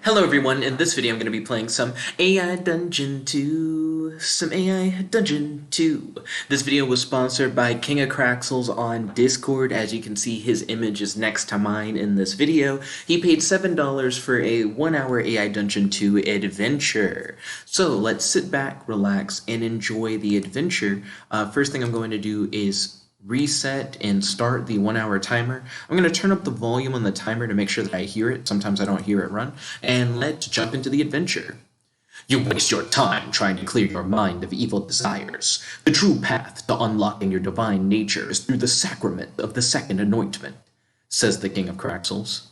Hello everyone, in this video I'm going to be playing some AI Dungeon 2. This video was sponsored by King of Craxils on Discord. As you can see, his image is next to mine in this video. He paid $7 for a 1-hour AI Dungeon 2 adventure. So let's sit back, relax, and enjoy the adventure. First thing I'm going to do is reset and start the 1-hour timer. I'm going to turn up the volume on the timer to make sure that I hear it. Sometimes I don't hear it run. And let's jump into the adventure. You waste your time trying to clear your mind of evil desires. The true path to unlocking your divine nature is through the sacrament of the Second Anointment, says the King of Craxils.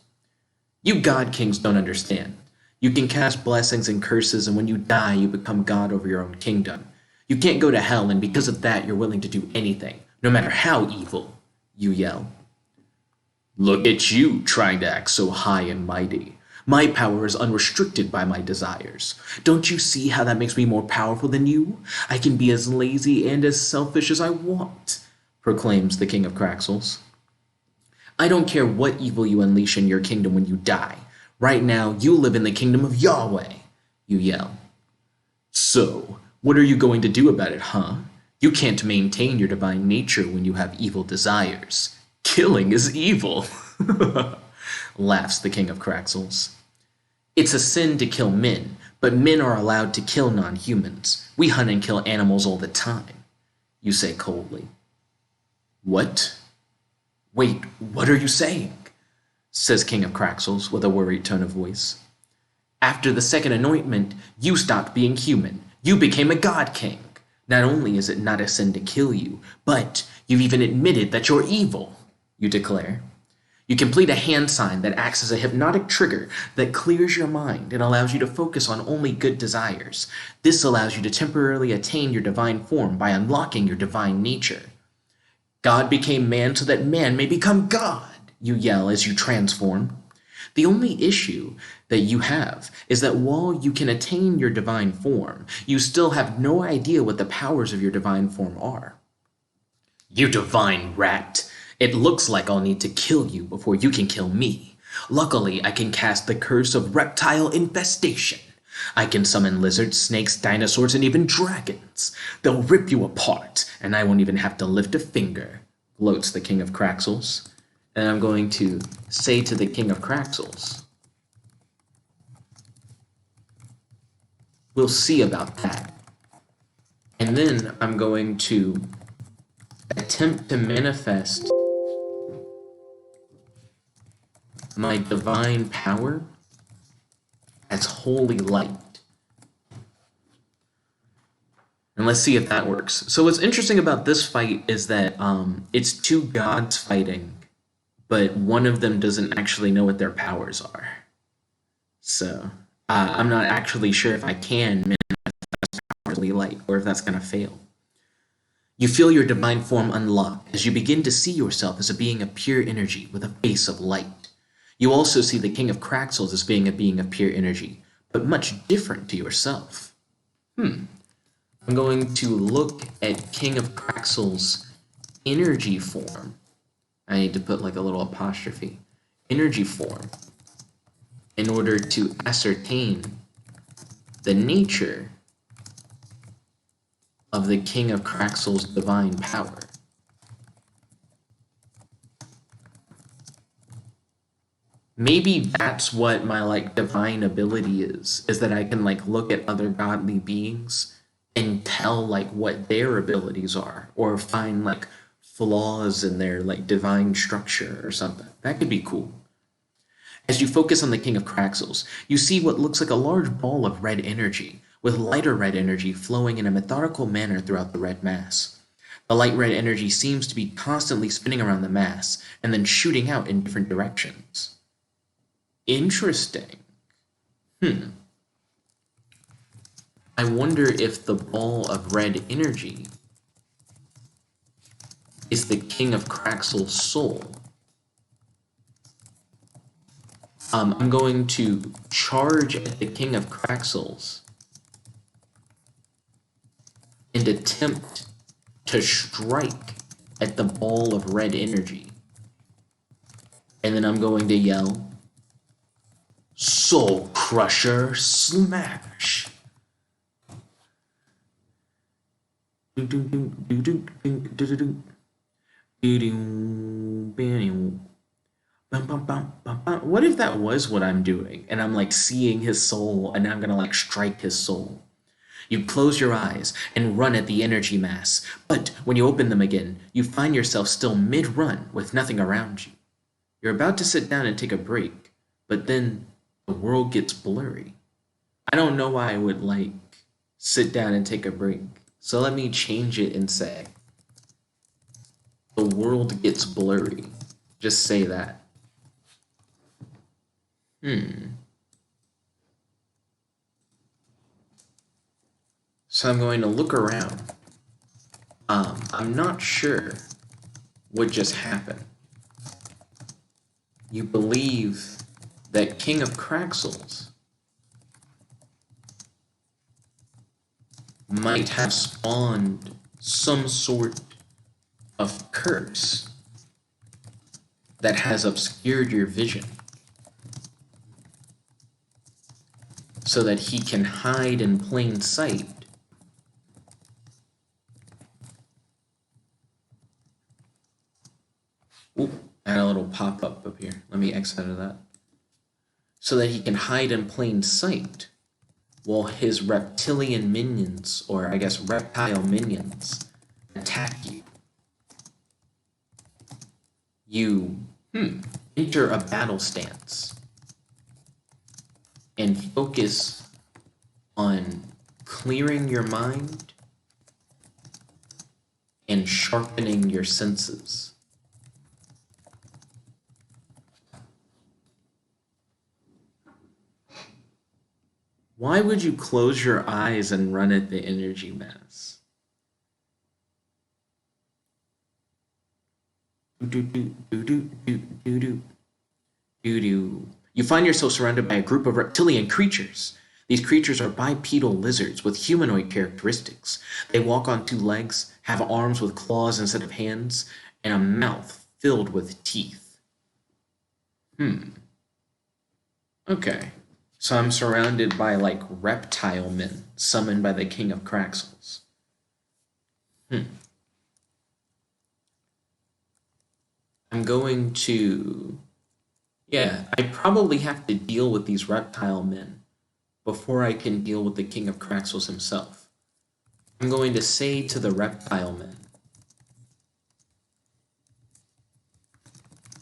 You God Kings don't understand. You can cast blessings and curses, and when you die, you become God over your own kingdom. You can't go to hell, and because of that, you're willing to do anything. No matter how evil, you yell. Look at you trying to act so high and mighty. My power is unrestricted by my desires. Don't you see how that makes me more powerful than you? I can be as lazy and as selfish as I want, proclaims the King of Craxils. I don't care what evil you unleash in your kingdom when you die. Right now, you live in the kingdom of Yahweh, you yell. So, what are you going to do about it, huh? You can't maintain your divine nature when you have evil desires. Killing is evil, laughs the King of Craxils. It's a sin to kill men, but men are allowed to kill non-humans. We hunt and kill animals all the time, you say coldly. What? Wait, what are you saying? Says King of Craxils with a worried tone of voice. After the Second Anointment, you stopped being human. You became a God King. Not only is it not a sin to kill you, but you've even admitted that you're evil, you declare. You complete a hand sign that acts as a hypnotic trigger that clears your mind and allows you to focus on only good desires. This allows you to temporarily attain your divine form by unlocking your divine nature. God became man so that man may become God, you yell as you transform. The only issue that you have is that while you can attain your divine form, you still have no idea what the powers of your divine form are. You divine rat! It looks like I'll need to kill you before you can kill me. Luckily, I can cast the curse of reptile infestation. I can summon lizards, snakes, dinosaurs, and even dragons. They'll rip you apart, and I won't even have to lift a finger, gloats the King of Craxils. And I'm going to say to the King of Craxils, we'll see about that. And then I'm going to attempt to manifest my divine power as holy light. And let's see if that works. So what's interesting about this fight is that it's two gods fighting, but one of them doesn't actually know what their powers are. So I'm not actually sure if I can manifest powerfully light or if that's going to fail. You feel your divine form unlock as you begin to see yourself as a being of pure energy with a face of light. You also see the King of Craxils as being a being of pure energy, but much different to yourself. I'm going to look at King of Craxils' energy form. I need to put like a little apostrophe. Energy form. In order to ascertain the nature of the King of Craxils' divine power. Maybe that's what my divine ability is that I can look at other godly beings and tell what their abilities are, or find flaws in their divine structure or something. That could be cool. As you focus on the King of Craxils, you see what looks like a large ball of red energy, with lighter red energy flowing in a methodical manner throughout the red mass. The light red energy seems to be constantly spinning around the mass, and then shooting out in different directions. Interesting. I wonder if the ball of red energy is the King of Craxils' soul. I'm going to charge at the King of Craxils and attempt to strike at the ball of red energy. And then I'm going to yell, Soul Crusher Smash. What if that was what I'm doing and I'm like seeing his soul and I'm gonna like strike his soul? You close your eyes and run at the energy mass, but when you open them again, you find yourself still mid-run with nothing around you. You're about to sit down and take a break, but then the world gets blurry. I don't know why I would like sit down and take a break. So let me change it and say, the world gets blurry. Just say that. So I'm going to look around. I'm not sure what just happened. You believe that King of Craxils might have spawned some sort of curse that has obscured your vision so that he can hide in plain sight. Oop, I had a little pop-up up here. Let me exit out of that. So that he can hide in plain sight while his reptilian minions, or I guess reptile minions, attack you. You enter a battle stance and focus on clearing your mind and sharpening your senses. Why would you close your eyes and run at the energy mass? You find yourself surrounded by a group of reptilian creatures. These creatures are bipedal lizards with humanoid characteristics. They walk on two legs, have arms with claws instead of hands, and a mouth filled with teeth. Okay. So I'm surrounded by, like, reptile men summoned by the King of Craxils. I'm going to... Yeah, I probably have to deal with these reptile men before I can deal with the King of Craxils himself. I'm going to say to the reptile men,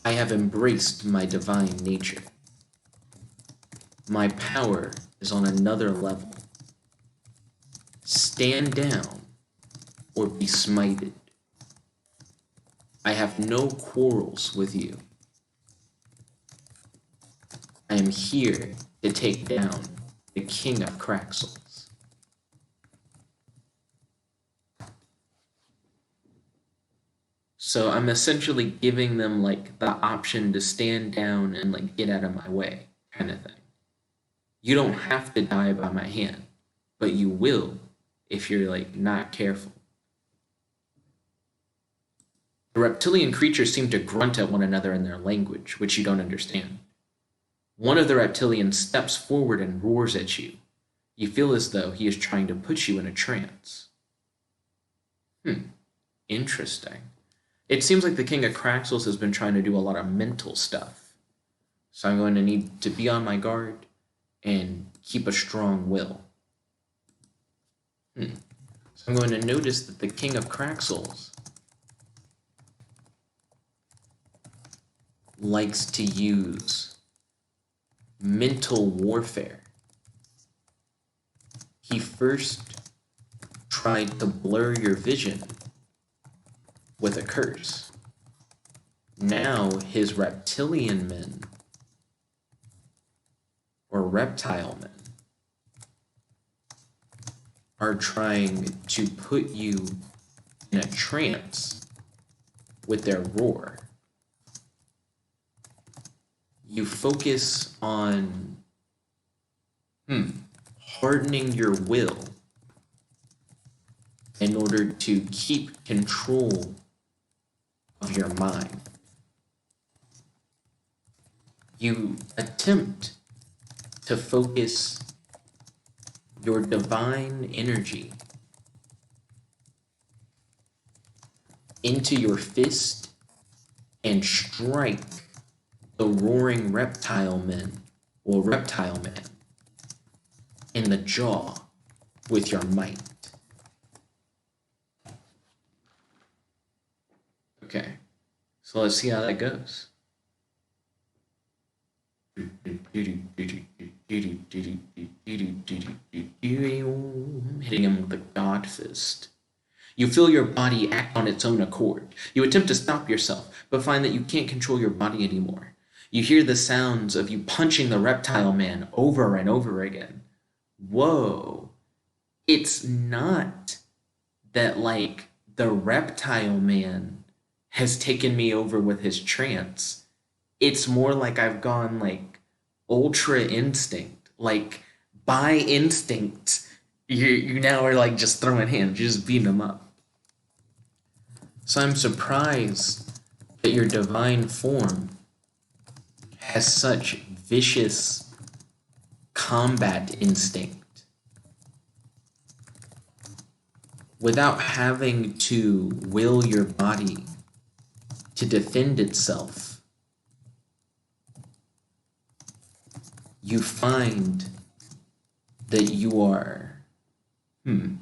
I have embraced my divine nature. My power is on another level. Stand down or be smited. I have no quarrels with you. I am here to take down the King of Craxils. So I'm essentially giving them like the option to stand down and like get out of my way, kind of thing. You don't have to die by my hand, but you will if you're like not careful. The reptilian creatures seem to grunt at one another in their language, which you don't understand. One of the reptilians steps forward and roars at you. You feel as though he is trying to put you in a trance. Interesting. It seems like the King of Craxils has been trying to do a lot of mental stuff. So I'm going to need to be on my guard and keep a strong will. So I'm going to notice that the King of Craxils likes to use mental warfare. He first tried to blur your vision with a curse. Now his reptilian men, or reptile men, are trying to put you in a trance with their roar. You focus on hardening your will in order to keep control of your mind. You attempt to focus your divine energy into your fist and strike the roaring reptile man in the jaw with your might. Okay, so let's see how that goes. Hitting him with the God Fist. You feel your body act on its own accord. You attempt to stop yourself, but find that you can't control your body anymore. You hear the sounds of you punching the reptile man over and over again. Whoa. It's not that, like, the reptile man has taken me over with his trance. It's more like I've gone, like, ultra instinct. Like, by instinct, you now are, like, just throwing hands. You're just beating them up. So I'm surprised that your divine form has such vicious combat instinct without having to will your body to defend itself. You find that you are,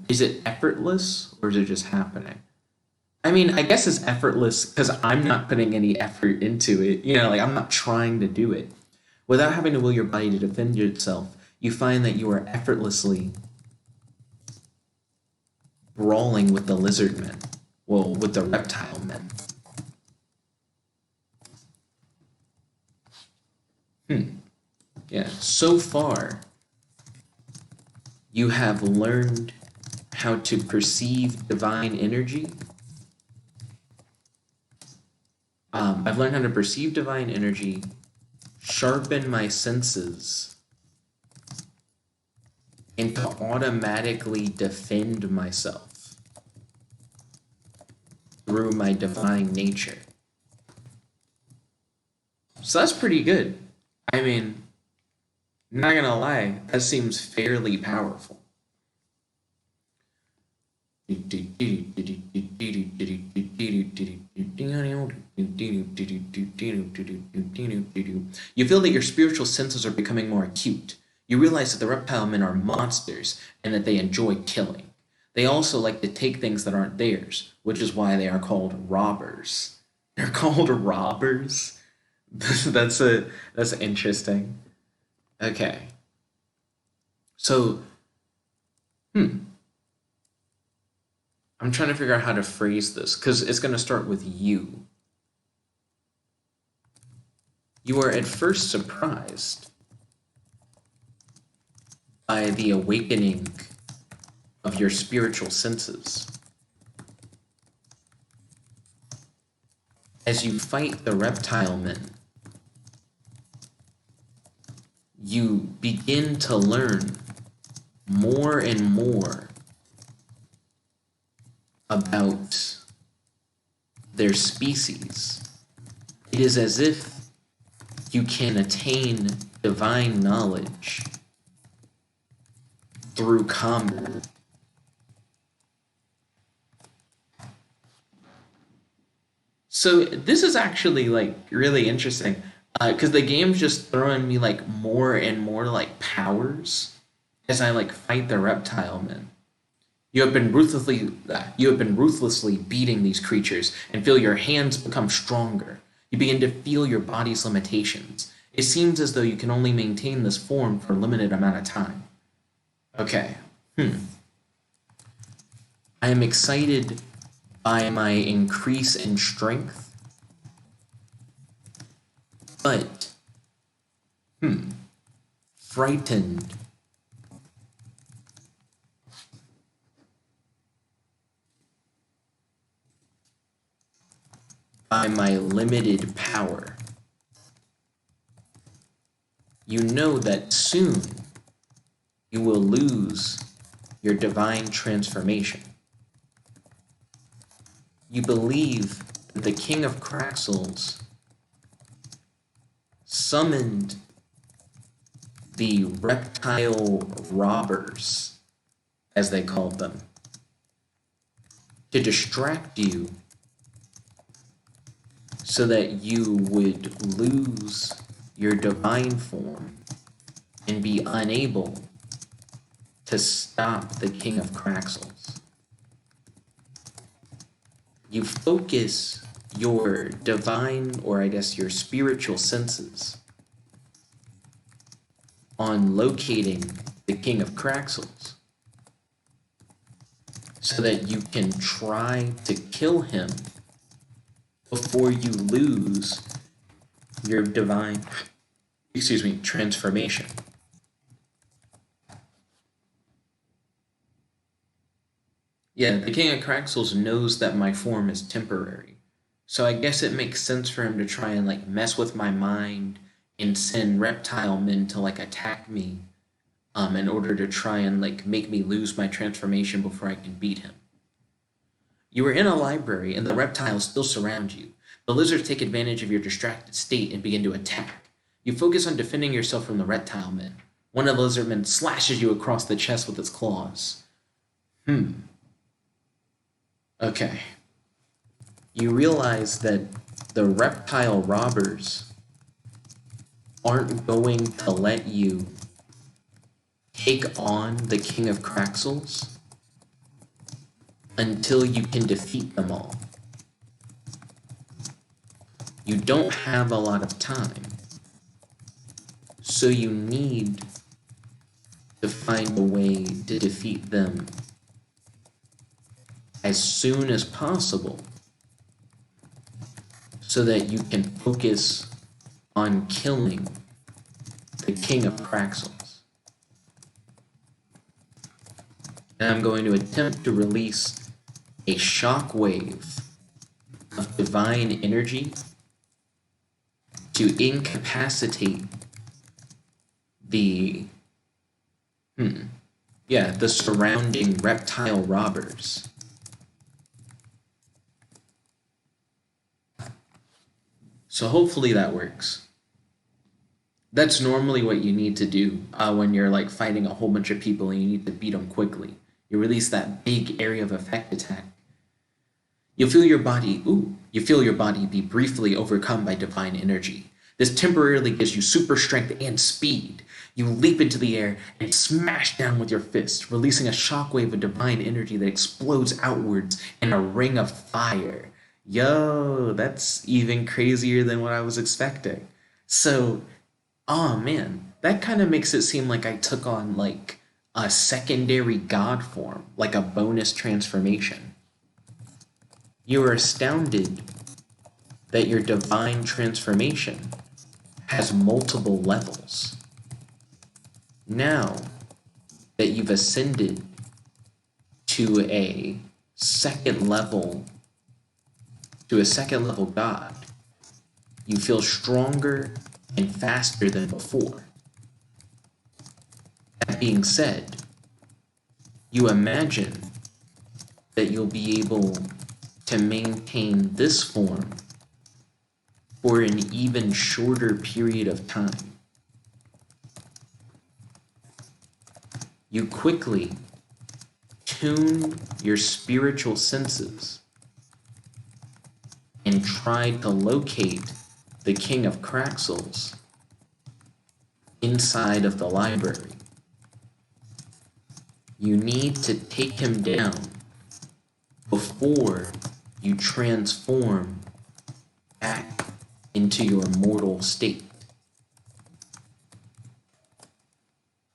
is it effortless or is it just happening? I mean, I guess it's effortless because I'm not putting any effort into it. You know, like, I'm not trying to do it. Without having to will your body to defend itself, you find that you are effortlessly brawling with the lizard men. Well, with the reptile men. Yeah, so far, you have learned how to perceive divine energy. I've learned how to perceive divine energy, sharpen my senses, and to automatically defend myself through my divine nature. So that's pretty good. I mean, not gonna lie, that seems fairly powerful. You feel that your spiritual senses are becoming more acute. You realize that the reptile men are monsters and that they enjoy killing. They also like to take things that aren't theirs, which is why they are called robbers. They're called robbers? That's interesting. Okay. So, I'm trying to figure out how to phrase this, because it's going to start with you. You are at first surprised by the awakening of your spiritual senses. As you fight the reptile men, you begin to learn more and more about their species. It is as if you can attain divine knowledge through combat. So this is actually, like, really interesting, because the game's just throwing me, like, more and more, like, powers as I, like, fight the reptile men. You have been ruthlessly beating these creatures and feel your hands become stronger. You begin to feel your body's limitations. It seems as though you can only maintain this form for a limited amount of time. Okay. I am excited by my increase in strength, but frightened by my limited power. You know that soon you will lose your divine transformation. You believe that the King of Craxils summoned the reptile robbers, as they called them, to distract you so that you would lose your divine form and be unable to stop the King of Craxils. You focus your divine, or I guess your spiritual senses, on locating the King of Craxils so that you can try to kill him before you lose your divine, transformation. Yeah, the King of Craxils knows that my form is temporary. So I guess it makes sense for him to try and like mess with my mind and send reptile men to like attack me in order to try and like make me lose my transformation before I can beat him. You are in a library and the reptiles still surround you. The lizards take advantage of your distracted state and begin to attack. You focus on defending yourself from the reptile men. One of the lizard men slashes you across the chest with its claws. Okay. You realize that the reptile robbers aren't going to let you take on the King of Craxils until you can defeat them all. You don't have a lot of time, so you need to find a way to defeat them as soon as possible so that you can focus on killing the King of Craxils. And I'm going to attempt to release a shockwave of divine energy to incapacitate the surrounding reptile robbers. So hopefully that works. That's normally what you need to do when you're like fighting a whole bunch of people and you need to beat them quickly. You release that big area of effect attack. You feel your body be briefly overcome by divine energy. This temporarily gives you super strength and speed. You leap into the air and smash down with your fist, releasing a shockwave of divine energy that explodes outwards in a ring of fire. Yo, that's even crazier than what I was expecting. So, oh man, that kind of makes it seem like I took on like a secondary god form, like a bonus transformation. You are astounded that your divine transformation has multiple levels. Now that you've ascended to a second level god, you feel stronger and faster than before. That being said, you imagine that you'll be able to maintain this form for an even shorter period of time. You quickly tune your spiritual senses and try to locate the King of Craxils inside of the library. You need to take him down before you transform back into your mortal state,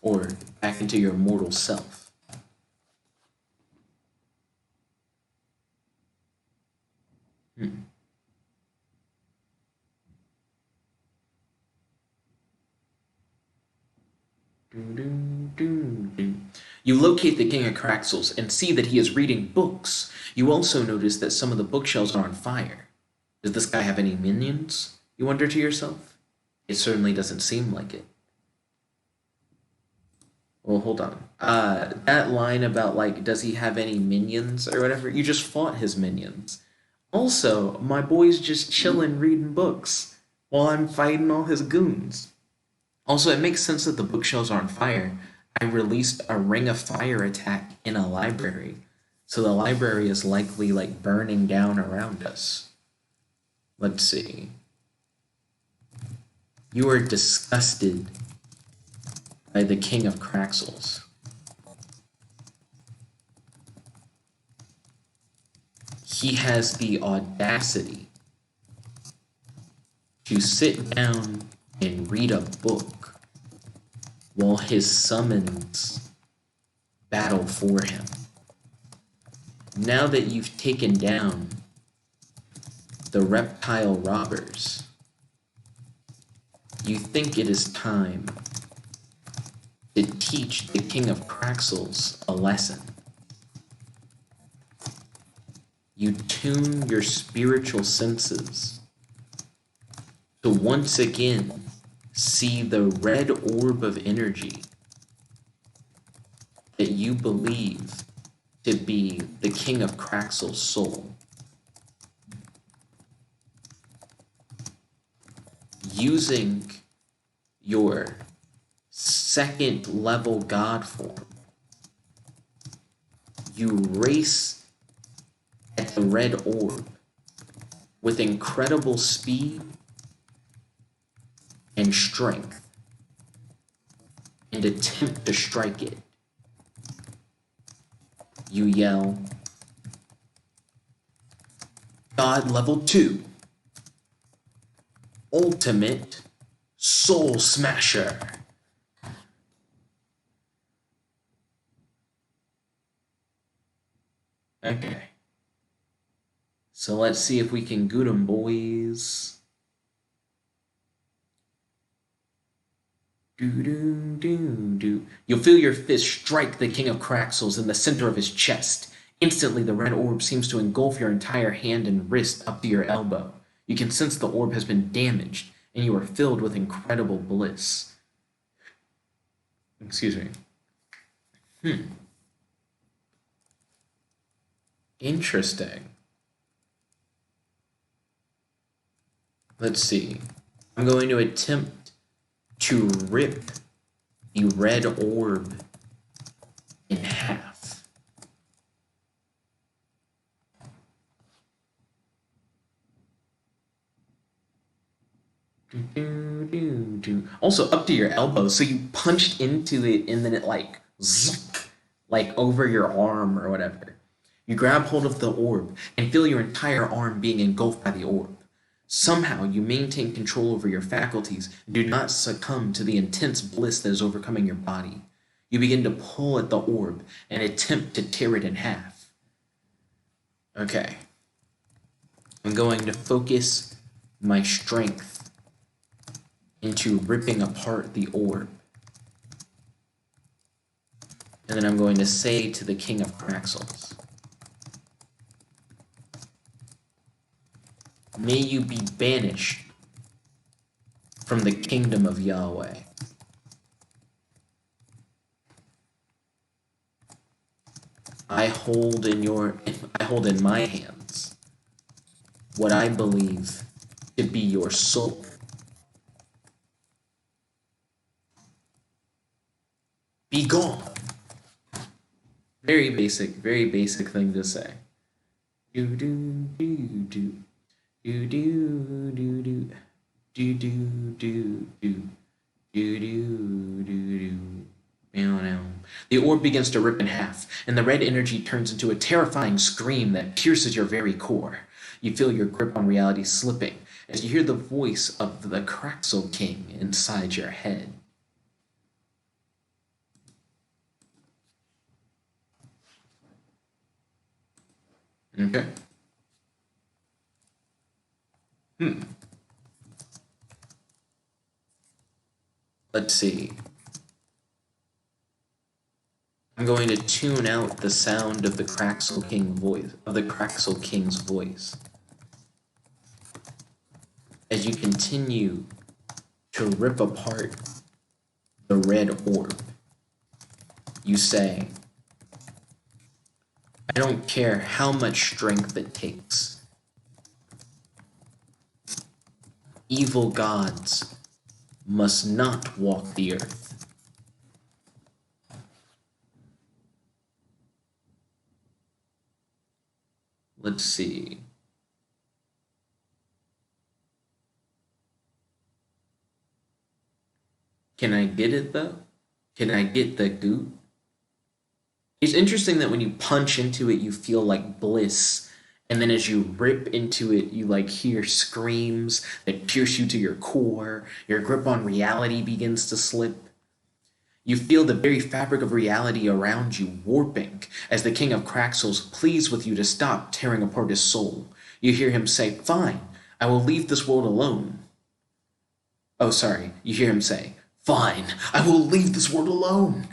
or back into your mortal self. You locate the King of Craxils and see that he is reading books. You also notice that some of the bookshelves are on fire. Does this guy have any minions? You wonder to yourself. It certainly doesn't seem like it. Well, hold on. That line about, like, does he have any minions or whatever? You just fought his minions. Also, my boy's just chilling reading books while I'm fighting all his goons. Also, it makes sense that the bookshelves are on fire. I released a ring of fire attack in a library. So the library is likely like burning down around us. Let's see. You are disgusted by the King of Craxils. He has the audacity to sit down and read a book while his summons battle for him. Now that you've taken down the reptile robbers, you think it is time to teach the King of Craxils a lesson. You tune your spiritual senses to once again see the red orb of energy that you believe to be the King of Craxils' soul. Using your second level God form, you race at the red orb with incredible speed and strength and attempt to strike it. You yell, God level 2, ultimate soul smasher. Okay. So let's see if we can good 'em, boys. Do. You'll feel your fist strike the King of Craxils in the center of his chest. Instantly, the red orb seems to engulf your entire hand and wrist up to your elbow. You can sense the orb has been damaged, and you are filled with incredible bliss. Excuse me. Interesting. Let's see. I'm going to attempt to rip the red orb in half. Also up to your elbow, so you punched into it and then it like zuck, like over your arm or whatever. You grab hold of the orb and feel your entire arm being engulfed by the orb. Somehow you maintain control over your faculties and do not succumb to the intense bliss that is overcoming your body. You begin to pull at the orb and attempt to tear it in half. Okay. I'm going to focus my strength into ripping apart the orb. And then I'm going to say to the King of Craxils, may you be banished from the kingdom of Yahweh. I hold in my hands what I believe to be your soul. Be gone. Very basic thing to say. Do do do do do do do do do do do do do do. The orb begins to rip in half, and the red energy turns into a terrifying scream that pierces your very core. You feel your grip on reality slipping as you hear the voice of the Craxil King inside your head. Okay. Let's see. I'm going to tune out the sound of the Craxil King's voice. As you continue to rip apart the red orb, you say, I don't care how much strength it takes. Evil gods must not walk the earth. Let's see. Can I get it though? Can I get the goop? It's interesting that when you punch into it, you feel like bliss. And then as you rip into it, you like hear screams that pierce you to your core. Your grip on reality begins to slip. You feel the very fabric of reality around you warping as the King of Craxils pleads with you to stop tearing apart his soul. You hear him say, "Fine, I will leave this world alone." Oh, sorry. You hear him say, "Fine, I will leave this world alone."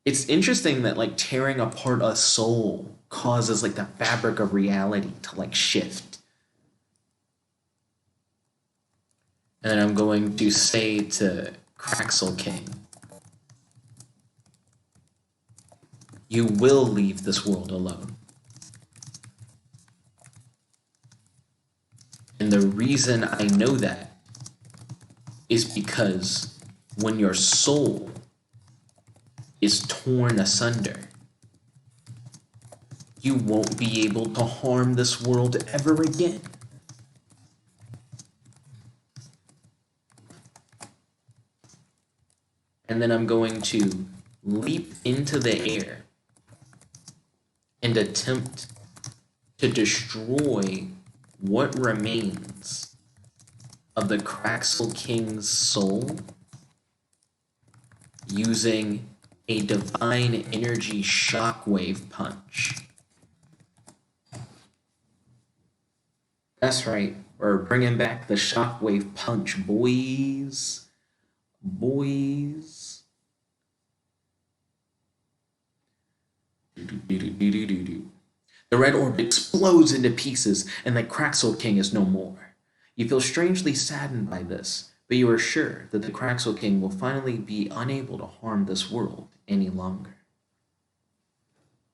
It's interesting that like tearing apart a soul causes like the fabric of reality to like shift. And then I'm going to say to Craxil King, "You will leave this world alone." And the reason I know that is because when your soul is torn asunder, you won't be able to harm this world ever again. And then I'm going to leap into the air and attempt to destroy what remains of the Craxil King's soul using a divine energy shockwave punch. That's right, we're bringing back the shockwave punch, boys. Boys. The red orb explodes into pieces, and the Craxil King is no more. You feel strangely saddened by this, but you are sure that the Craxil King will finally be unable to harm this world any longer.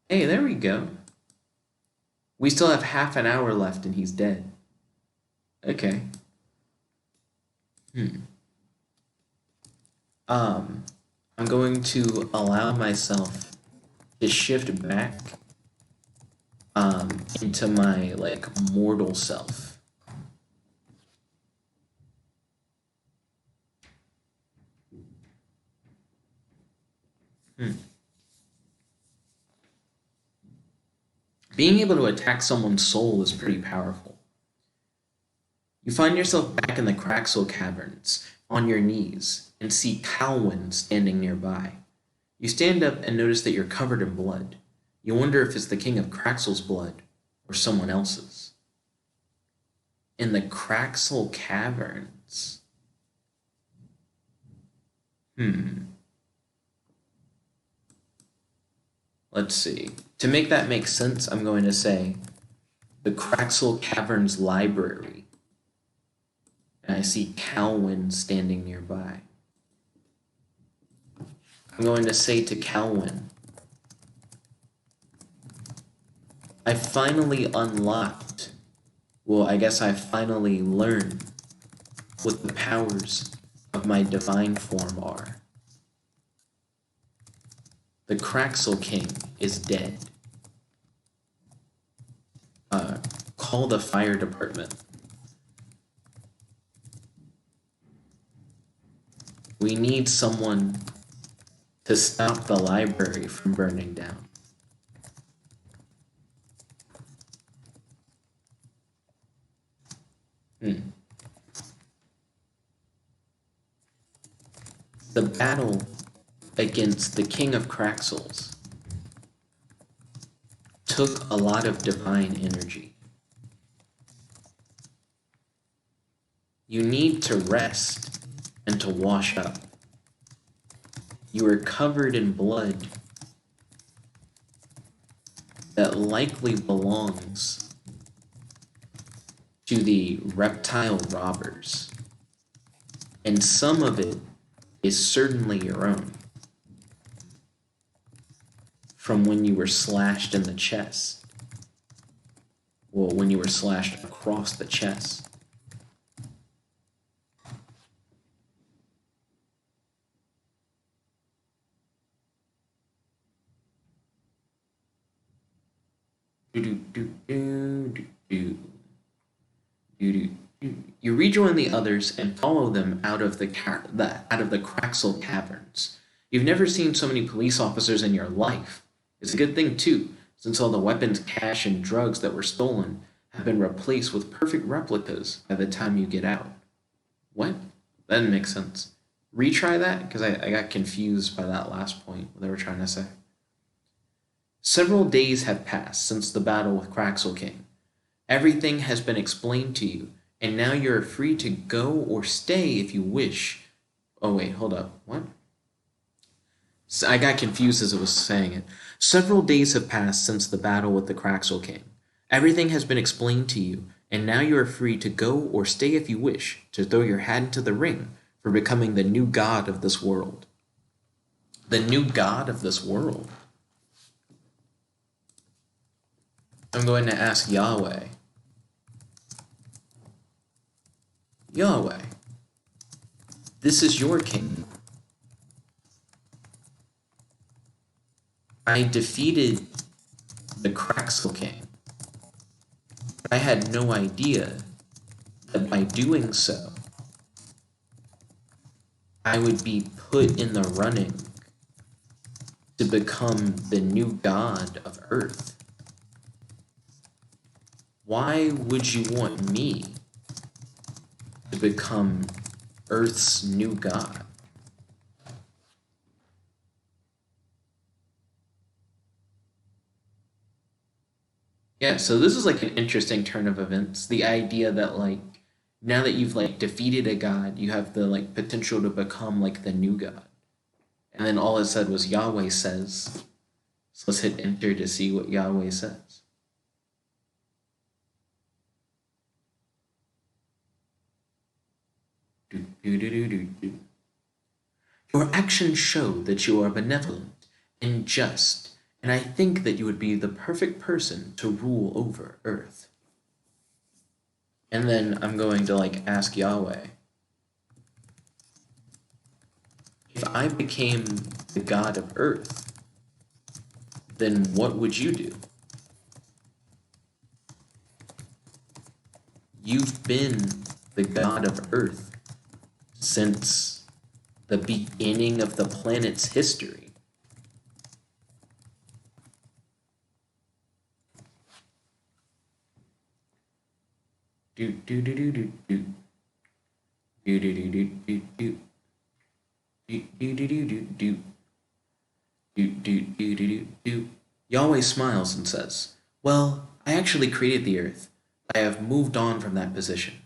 Hey, there we go. We still have half an hour left and he's dead. Okay. I'm going to allow myself to shift back into my like mortal self. Being able to attack someone's soul is pretty powerful. You find yourself back in the Craxil caverns, on your knees, and see Calwyn standing nearby. You stand up and notice that you're covered in blood. You wonder if it's the King of Craxil's blood or someone else's. In the Craxil caverns. Let's see. To make that make sense, I'm going to say the Craxil Caverns Library. And I see Calwyn standing nearby. I'm going to say to Calwyn, I finally unlocked, well, I guess I finally learned what the powers of my divine form are. The Craxil King is dead. Call the fire department. We need someone to stop the library from burning down. The battle against the King of Craxils took a lot of divine energy. You need to rest and to wash up. You are covered in blood that likely belongs to the reptile robbers, and some of it is certainly your own, from when you were slashed in the chest. Well, when you were slashed across the chest. You rejoin the others and follow them out of the Craxil caverns. You've never seen so many police officers in your life. It's a good thing too, since all the weapons, cash, and drugs that were stolen have been replaced with perfect replicas by the time you get out. What? That didn't make sense. Retry that, because I got confused by that last point, what they were trying to say. Several days have passed since the battle with Craxil King. Everything has been explained to you, and now you're free to go or stay if you wish. Oh wait, hold up. What? I got confused as it was saying it. Several days have passed since the battle with the Craxil King. Everything has been explained to you, and now you are free to go or stay if you wish, to throw your hat into the ring for becoming the new god of this world. The new god of this world? I'm going to ask Yahweh. Yahweh, this is your kingdom. I defeated the Craxil King. I had no idea that by doing so, I would be put in the running to become the new god of Earth. Why would you want me to become Earth's new god? Yeah, so this is like an interesting turn of events. The idea that like now that you've like defeated a god, you have the like potential to become like the new god. And then all it said was Yahweh says. So let's hit enter to see what Yahweh says. Your actions show that you are benevolent and just, and I think that you would be the perfect person to rule over Earth. And then I'm going to like ask Yahweh, if I became the god of Earth, then what would you do? You've been the god of Earth since the beginning of the planet's history. Yahweh smiles and says, well, I actually created the earth. I have moved on from that position.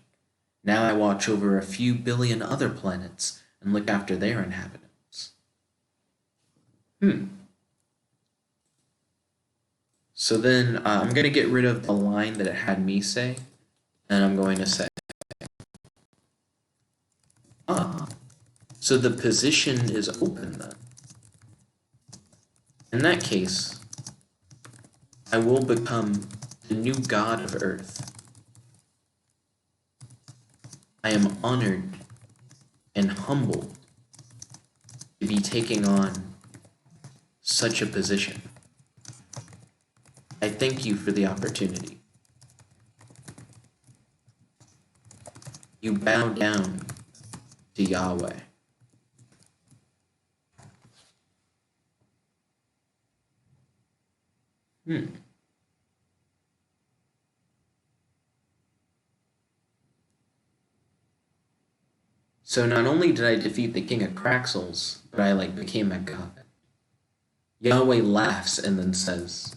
Now I watch over a few billion other planets and look after their inhabitants. So then I'm going to get rid of the line that it had me say, and I'm going to say, so the position is open then. In that case, I will become the new god of Earth. I am honored and humbled to be taking on such a position. I thank you for the opportunity. You bow down to Yahweh. So not only did I defeat the King of Craxils, but I like became a god. Yahweh laughs and then says,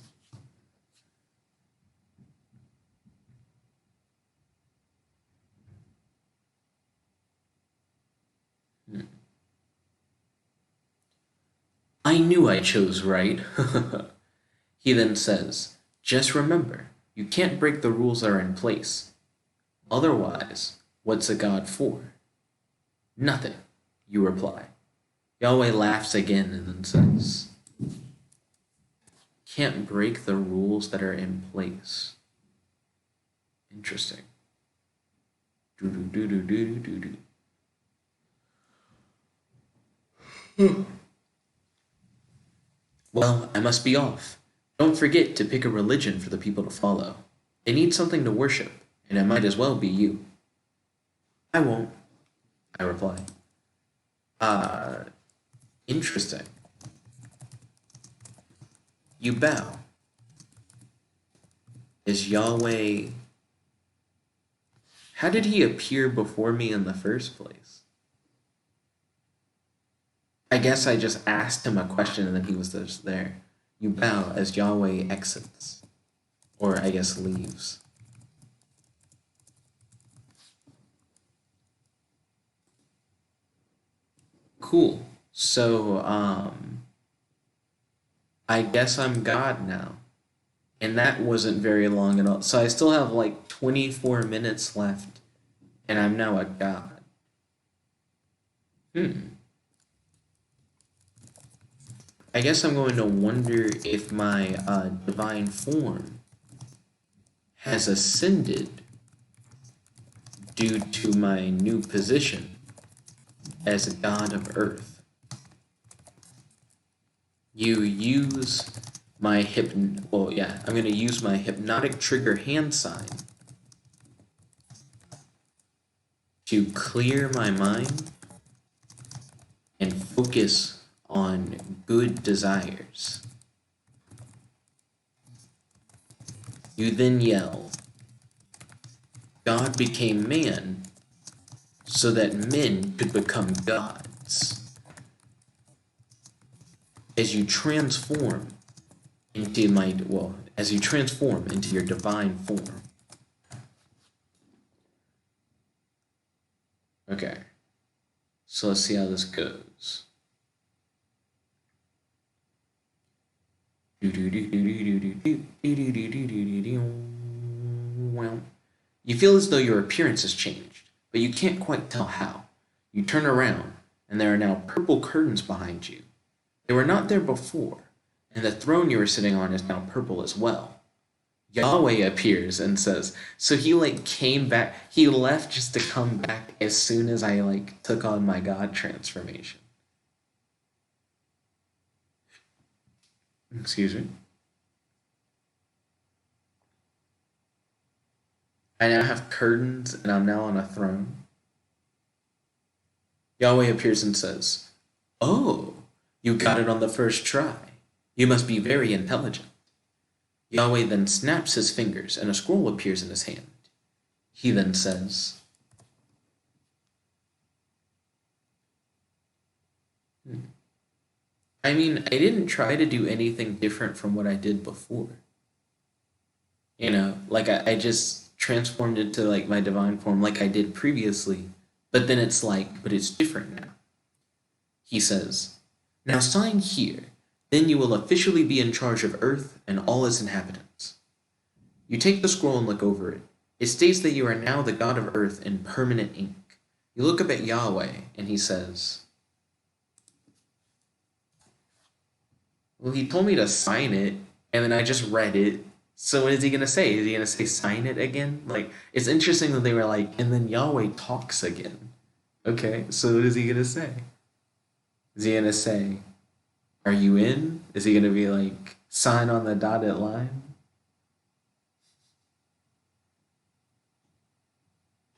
I knew I chose right. He then says, just remember, you can't break the rules that are in place. Otherwise, what's a god for? Nothing, you reply. Yahweh laughs again and then says, can't break the rules that are in place. Interesting. Well, I must be off. Don't forget to pick a religion for the people to follow. They need something to worship, and it might as well be you. I won't, I reply. Interesting. You bow. Is Yahweh... How did he appear before me in the first place? I guess I just asked him a question and then he was just there. You bow as Yahweh exits. Or I guess leaves. Cool. So, I guess I'm God now. And that wasn't very long at all. So I still have like 24 minutes left. And I'm now a god. I guess I'm going to wonder if my divine form has ascended due to my new position as a god of earth. You use my I'm going to use my hypnotic trigger hand sign to clear my mind and focus on good desires. You then yell, God became man so that men could become gods. As you transform into your divine form. Okay. So let's see how this goes. You feel as though your appearance has changed, but you can't quite tell how. You turn around, and there are now purple curtains behind you. They were not there before, and the throne you were sitting on is now purple as well. Yahweh appears and says, so he came back, he left just to come back as soon as I took on my God transformation. Excuse me. I now have curtains and I'm now on a throne. Yahweh appears and says, oh, you got it on the first try. You must be very intelligent. Yahweh then snaps his fingers and a scroll appears in his hand. He then says, I mean, I didn't try to do anything different from what I did before. I just transformed into my divine form like I did previously, but then but it's different now. He says, now sign here. Then you will officially be in charge of Earth and all its inhabitants. You take the scroll and look over it. It states that you are now the God of Earth in permanent ink. You look up at Yahweh, and he says, well, he told me to sign it, and then I just read it. So what is he going to say? Is he going to say sign it again? It's interesting that they were and then Yahweh talks again. Okay, so what is he going to say? Is he going to say, are you in? Is he going to be sign on the dotted line?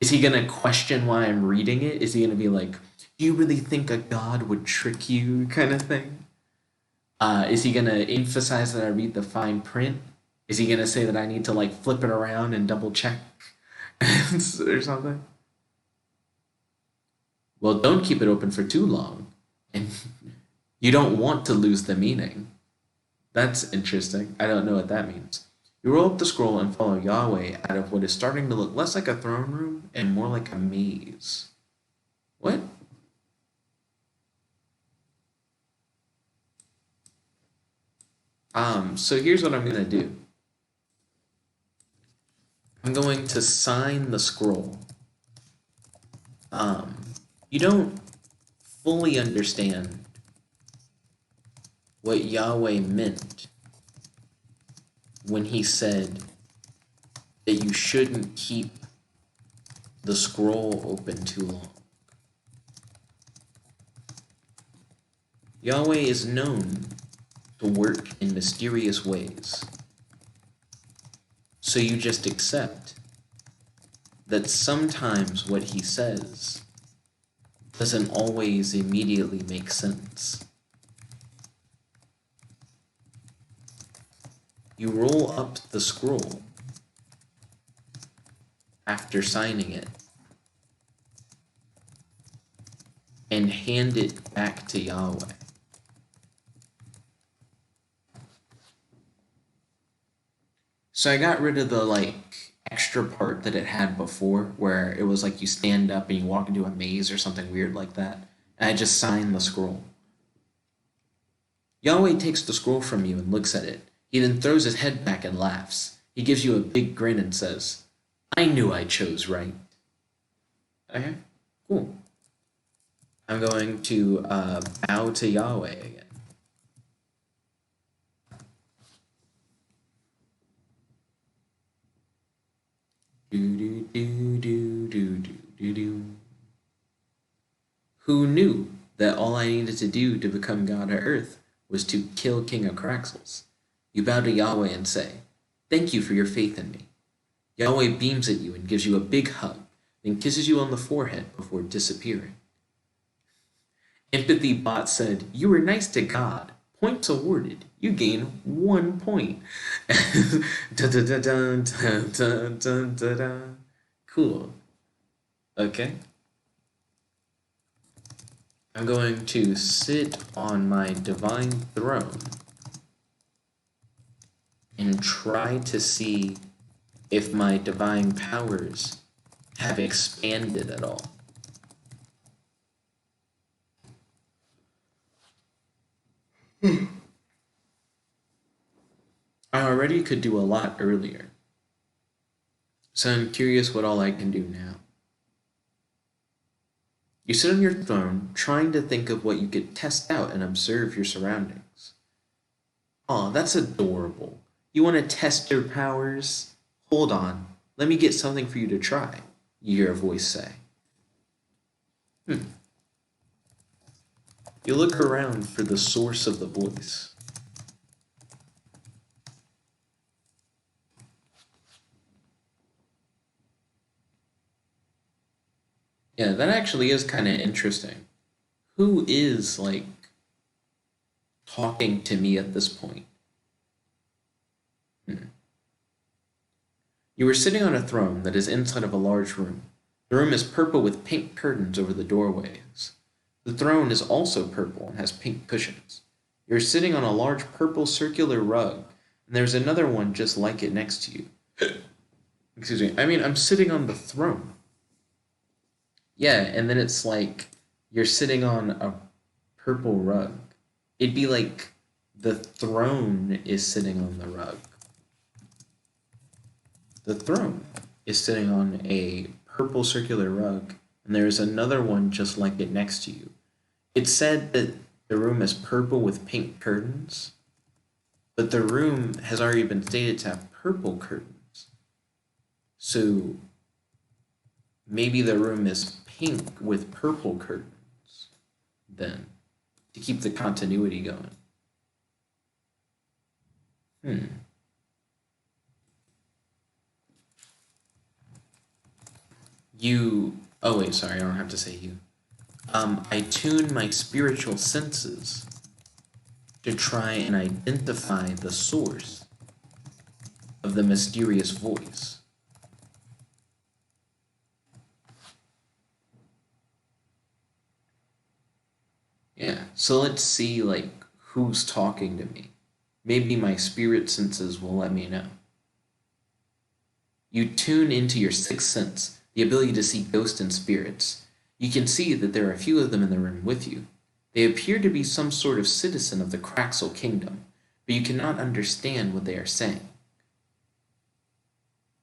Is he going to question why I'm reading it? Is he going to be do you really think a god would trick you kind of thing? Is he going to emphasize that I read the fine print? Is he going to say that I need to flip it around and double check or something? Well, don't keep it open for too long. And you don't want to lose the meaning. That's interesting. I don't know what that means. You roll up the scroll and follow Yahweh out of what is starting to look less like a throne room and more like a maze. What? So here's what I'm going to do. I'm going to sign the scroll. You don't fully understand what Yahweh meant when he said that you shouldn't keep the scroll open too long. Yahweh is known to work in mysterious ways. So you just accept that sometimes what he says doesn't always immediately make sense. You roll up the scroll after signing it and hand it back to Yahweh. So I got rid of the extra part that it had before where it was like you stand up and you walk into a maze or something weird like that. And I just signed the scroll. Yahweh takes the scroll from you and looks at it. He then throws his head back and laughs. He gives you a big grin and says, "I knew I chose right." Okay, cool. I'm going to bow to Yahweh again. Who knew that all I needed to do to become God of Earth was to kill King of Craxils? You bow to Yahweh and say, "Thank you for your faith in me." Yahweh beams at you and gives you a big hug, then kisses you on the forehead before disappearing. Empathy Bot said, "You were nice to God. Points awarded. You gain 1 point." Cool. Okay. I'm going to sit on my divine throne and try to see if my divine powers have expanded at all. I already could do a lot earlier, so I'm curious what all I can do now. You sit on your throne, trying to think of what you could test out and observe your surroundings. Aw, that's adorable. You want to test your powers? Hold on, let me get something for you to try, you hear a voice say. You look around for the source of the voice. Yeah, that actually is kind of interesting. Who is, talking to me at this point? You are sitting on a throne that is inside of a large room. The room is purple with pink curtains over the doorways. The throne is also purple and has pink cushions. You're sitting on a large purple circular rug, and there's another one just like it next to you. Excuse me, I'm sitting on the throne. Yeah, and then it's like you're sitting on a purple rug. It'd be like the throne is sitting on the rug. The throne is sitting on a purple circular rug, and there's another one just like it next to you. It said that the room is purple with pink curtains, but the room has already been stated to have purple curtains. So maybe the room is pink with purple curtains then, to keep the continuity going. Oh wait, sorry, I don't have to say you. I tune my spiritual senses to try and identify the source of the mysterious voice. Yeah, so let's see, who's talking to me. Maybe my spirit senses will let me know. You tune into your sixth sense, the ability to see ghosts and spirits. You can see that there are a few of them in the room with you. They appear to be some sort of citizen of the Craxil kingdom, but you cannot understand what they are saying.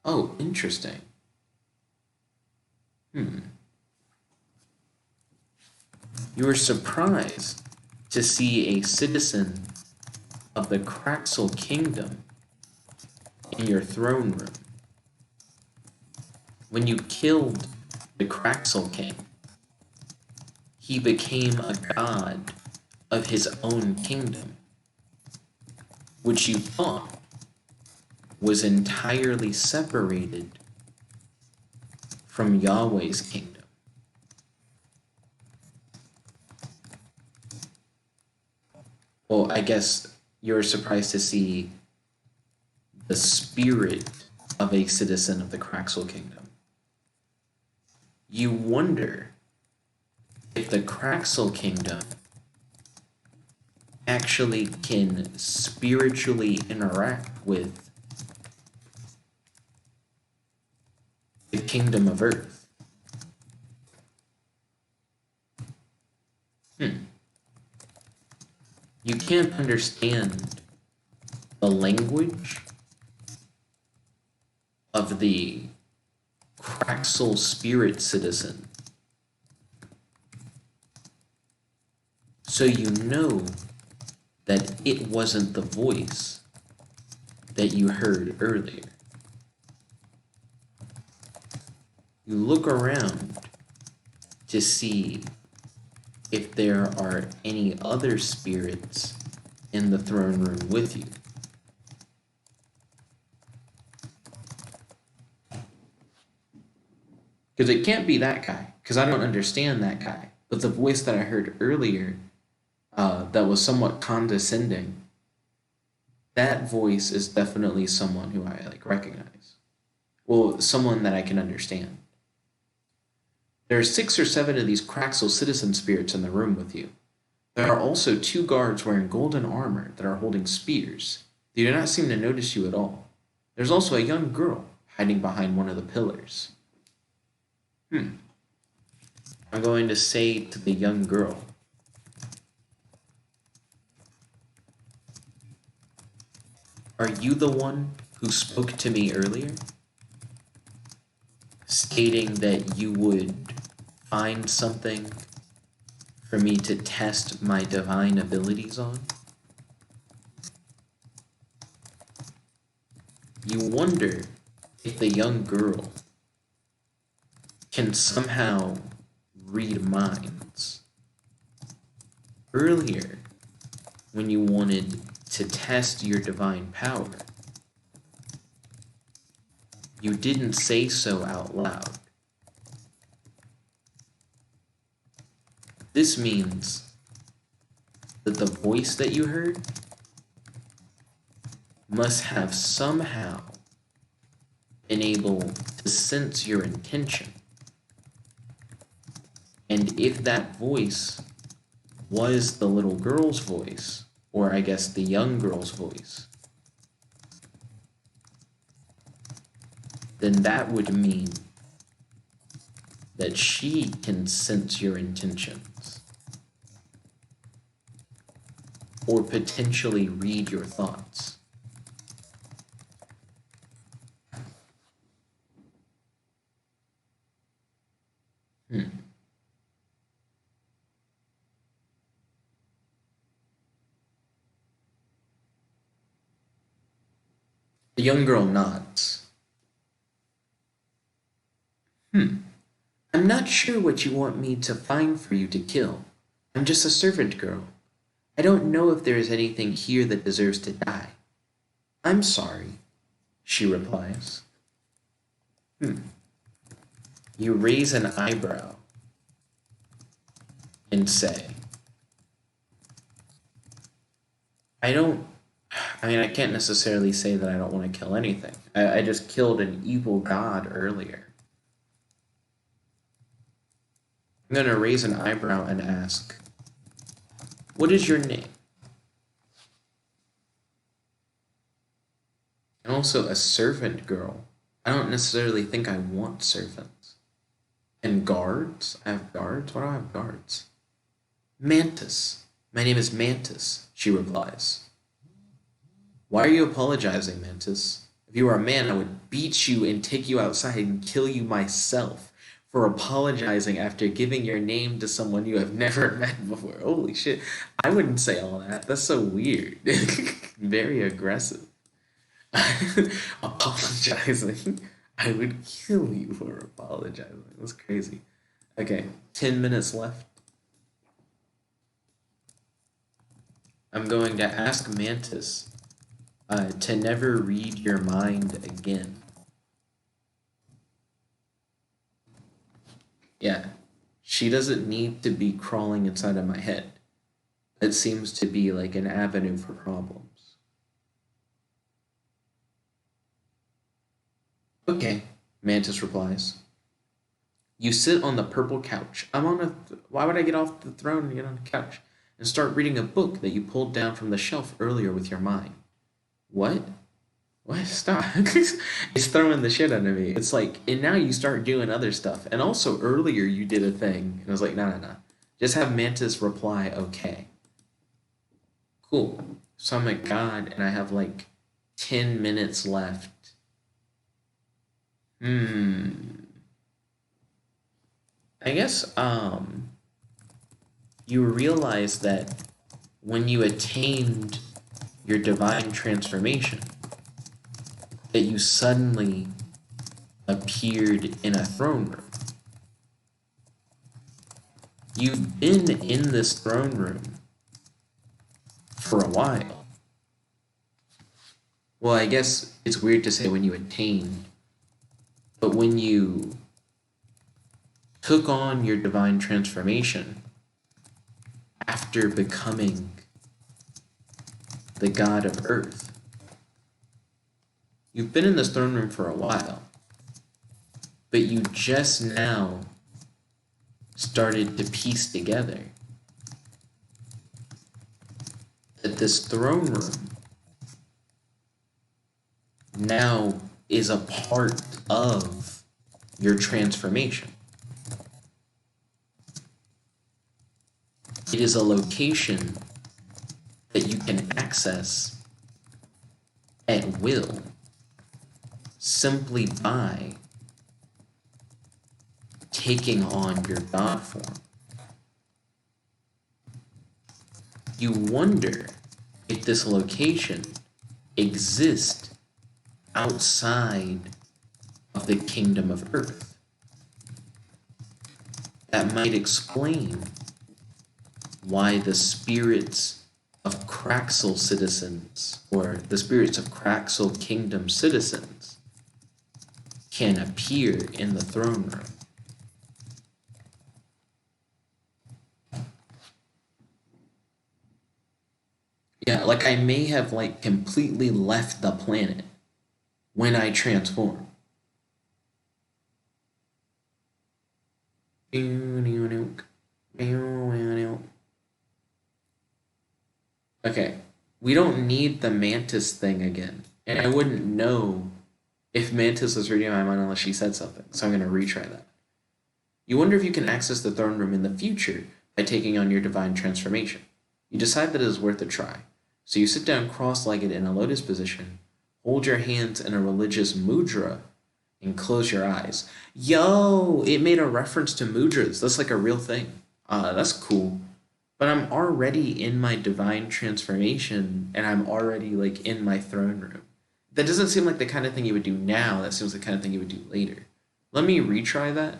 Oh, interesting. You are surprised to see a citizen of the Craxil kingdom in your throne room. When you killed the Craxil king, he became a god of his own kingdom. which you thought was entirely separated from Yahweh's kingdom. Well, I guess you're surprised to see the spirit of a citizen of the Craxil kingdom. You wonder if the Craxil kingdom actually can spiritually interact with the kingdom of earth. You can't understand the language of the Craxil spirit citizen. So you know that it wasn't the voice that you heard earlier. You look around to see if there are any other spirits in the throne room with you. Because it can't be that guy, because I don't understand that guy. But the voice that I heard earlier, that was somewhat condescending, that voice is definitely someone who I recognize. Well, someone that I can understand. There are 6 or 7 of these Craxil citizen spirits in the room with you. There are also 2 guards wearing golden armor that are holding spears. They do not seem to notice you at all. There's also a young girl hiding behind one of the pillars. I'm going to say to the young girl, "Are you the one who spoke to me earlier, stating that you would find something for me to test my divine abilities on?" You wonder if the young girl can somehow read minds. Earlier, when you wanted to test your divine power, you didn't say so out loud. This means that the voice that you heard must have somehow been able to sense your intention. And if that voice was the little girl's voice, or I guess the young girl's voice, then that would mean that she can sense your intentions, or potentially read your thoughts. The young girl nods. I'm not sure what you want me to find for you to kill. I'm just a servant girl. I don't know if there is anything here that deserves to die. I'm sorry, she replies. You raise an eyebrow and say, I can't necessarily say that I don't want to kill anything. I just killed an evil god earlier. I'm going to raise an eyebrow and ask, what is your name? And also a servant girl. I don't necessarily think I want servants. And guards? I have guards? Why do I have guards? Mantis. My name is Mantis, she replies. Why are you apologizing, Mantis? If you were a man, I would beat you and take you outside and kill you myself for apologizing after giving your name to someone you have never met before. Holy shit. I wouldn't say all that. That's so weird. Very aggressive. Apologizing. I would kill you for apologizing. That's crazy. Okay, 10 minutes left. I'm going to ask Mantis to never read your mind again. Yeah, she doesn't need to be crawling inside of my head. It seems to be like an avenue for problems. Okay, Mantis replies. You sit on the purple couch. Why would I get off the throne and get on the couch? And start reading a book that you pulled down from the shelf earlier with your mind. What? What? Stop. It's throwing the shit out of me. It's like, and now you start doing other stuff. And also earlier you did a thing. And I was like, no, no, no. Just have Mantis reply, okay. Cool. So I'm a god and I have like 10 minutes left. I guess, you realize that when you attained your divine transformation, that you suddenly appeared in a throne room. You've been in this throne room for a while. Well, I guess it's weird to say when you attained, but when you took on your divine transformation after becoming the god of earth, you've been in this throne room for a while, but you just now started to piece together that this throne room now is a part of your transformation. It is a location that you can access at will simply by taking on your God form. You wonder if this location exists outside of the kingdom of earth. That might explain why the spirits of Craxil citizens, or the spirits of Craxil kingdom citizens, can appear in the throne room. Yeah, like I may have like completely left the planet when I transform. Okay, we don't need the Mantis thing again. And I wouldn't know if Mantis was reading my mind unless she said something, so I'm going to retry that. You wonder if you can access the throne room in the future by taking on your divine transformation. You decide that it is worth a try. So you sit down cross-legged in a lotus position, hold your hands in a religious mudra, and close your eyes. Yo, it made a reference to mudras. That's like a real thing. That's cool. But I'm already in my divine transformation, and I'm already like in my throne room. That doesn't seem like the kind of thing you would do now. That seems like the kind of thing you would do later. Let me retry that.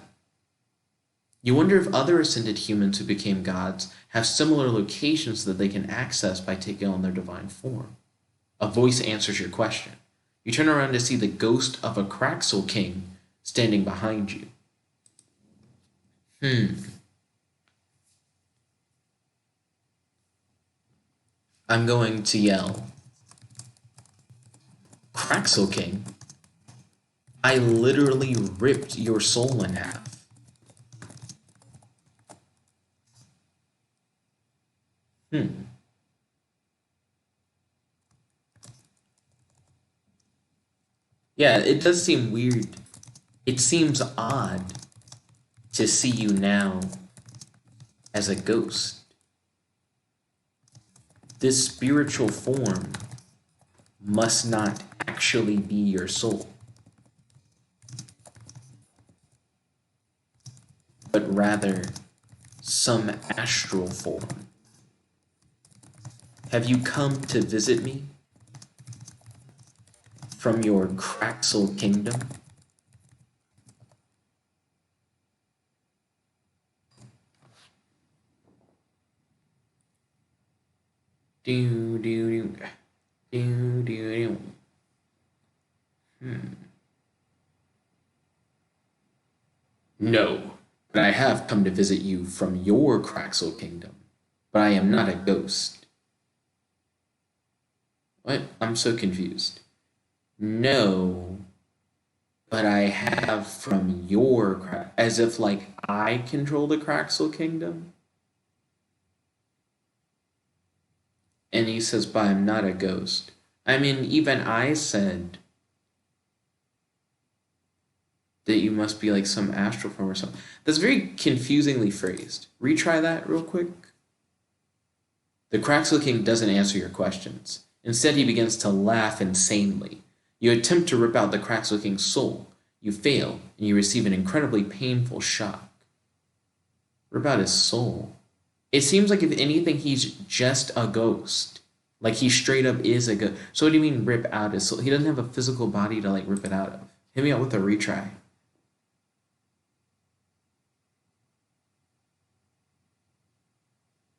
You wonder if other ascended humans who became gods have similar locations that they can access by taking on their divine form. A voice answers your question. You turn around to see the ghost of a Craxil king standing behind you. I'm going to yell, Craxil king, I literally ripped your soul in half. Yeah, it does seem weird. It seems odd to see you now as a ghost. This spiritual form must not actually be your soul, but rather some astral form. Have you come to visit me from your Craxil kingdom? Do, do, do. No, but I have come to visit you from your Craxil kingdom. But I am not a ghost. What? I'm so confused. No, but I have from your as if like I control the Craxil kingdom. And he says, but I'm not a ghost. I mean, even I said that you must be like some astral form or something. That's very confusingly phrased. Retry that real quick. The Craxil King doesn't answer your questions. Instead, he begins to laugh insanely. You attempt to rip out the Craxil King's soul. You fail, and you receive an incredibly painful shock. Rip out his soul. It seems like, if anything, he's just a ghost. Like, he straight up is a ghost. So what do you mean, rip out his soul? He doesn't have a physical body to, like, rip it out of. Hit me out with a retry.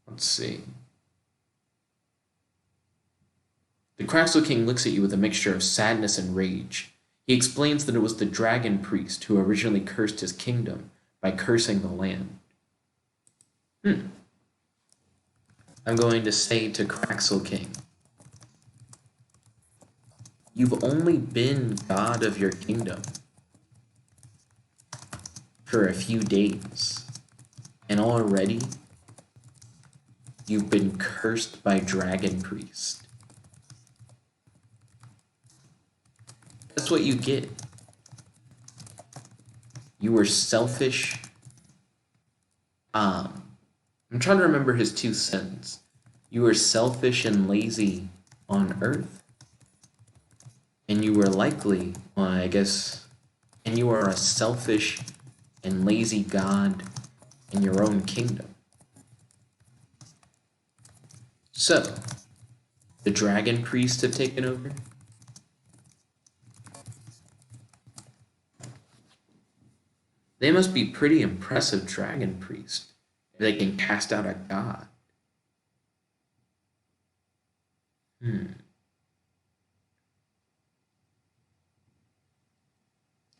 Let's see. The Craxil King looks at you with a mixture of sadness and rage. He explains that it was the dragon priest who originally cursed his kingdom by cursing the land. I'm going to say to Craxil King, you've only been god of your kingdom for a few days, and already you've been cursed by dragon priest. That's what you get. You were selfish. I'm trying to remember his two sins. You were selfish and lazy on earth. And you were likely, well, I guess, and you are a selfish and lazy god in your own kingdom. So, the dragon priests have taken over. They must be pretty impressive dragon priests if they can cast out a god.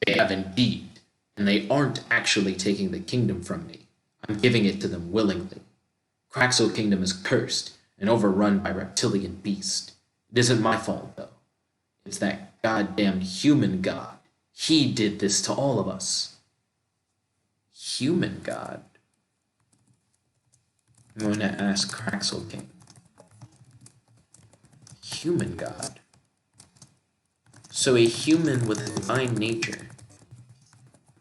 They have indeed, and they aren't actually taking the kingdom from me. I'm giving it to them willingly. Craxil Kingdom is cursed and overrun by reptilian beast. It isn't my fault, though. It's that goddamn human god. He did this to all of us. Human god? I'm going to ask Craxil King. Human god? So a human with a divine nature,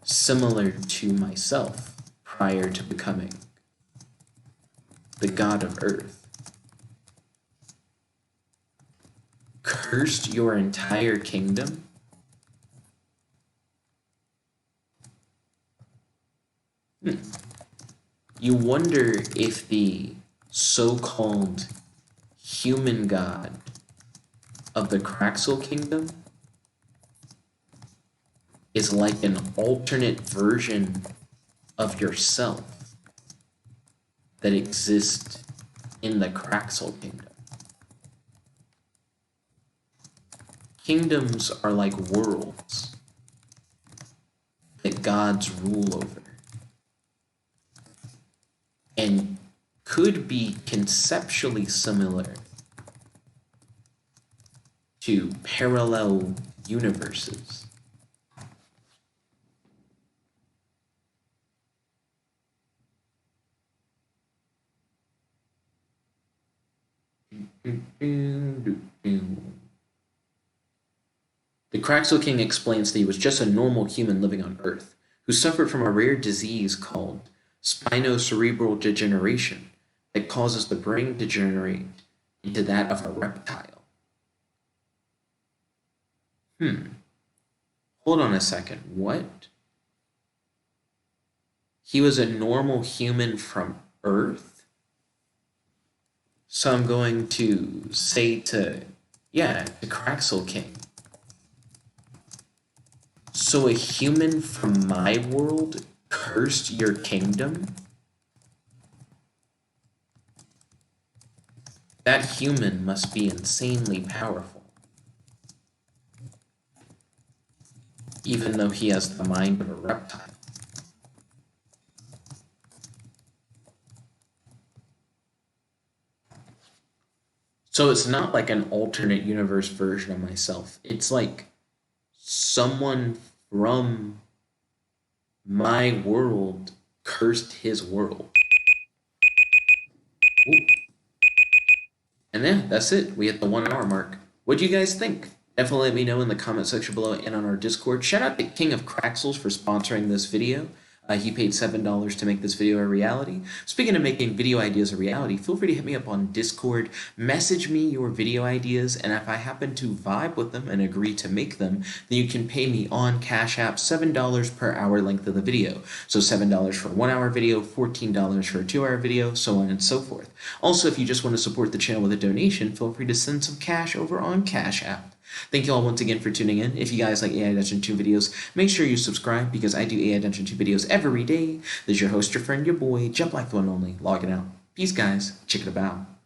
similar to myself prior to becoming the god of earth, cursed your entire kingdom? You wonder if the so-called human god of the Craxil Kingdom is like an alternate version of yourself that exists in the Craxil Kingdom. Kingdoms are like worlds that gods rule over, and could be conceptually similar to parallel universes. The Craxil King explains that he was just a normal human living on Earth who suffered from a rare disease called spinocerebral degeneration that causes the brain to degenerate into that of a reptile. Hold on a second. What? He was a normal human from Earth? So I'm going to say to Craxil King. So a human from my world cursed your kingdom? That human must be insanely powerful, even though he has the mind of a reptile. So it's not like an alternate universe version of myself. It's like someone from my world cursed his world. Ooh. And yeah, that's it. We hit the 1 hour mark. What do you guys think? Definitely let me know in the comment section below and on our Discord. Shout out to King of Craxils for sponsoring this video. He paid $7 to make this video a reality. Speaking of making video ideas a reality, feel free to hit me up on Discord, message me your video ideas, and if I happen to vibe with them and agree to make them, then you can pay me on Cash App $7 per hour length of the video. So $7 for a 1 hour video, $14 for a 2 hour video, so on and so forth. Also, if you just want to support the channel with a donation, feel free to send some cash over on Cash App. Thank you all once again for tuning in. If you guys like AI Dungeon 2 videos, make sure you subscribe because I do AI Dungeon 2 videos every day. This is your host, your friend, your boy, Jump Like the One Only, logging out. Peace, guys. Check it about.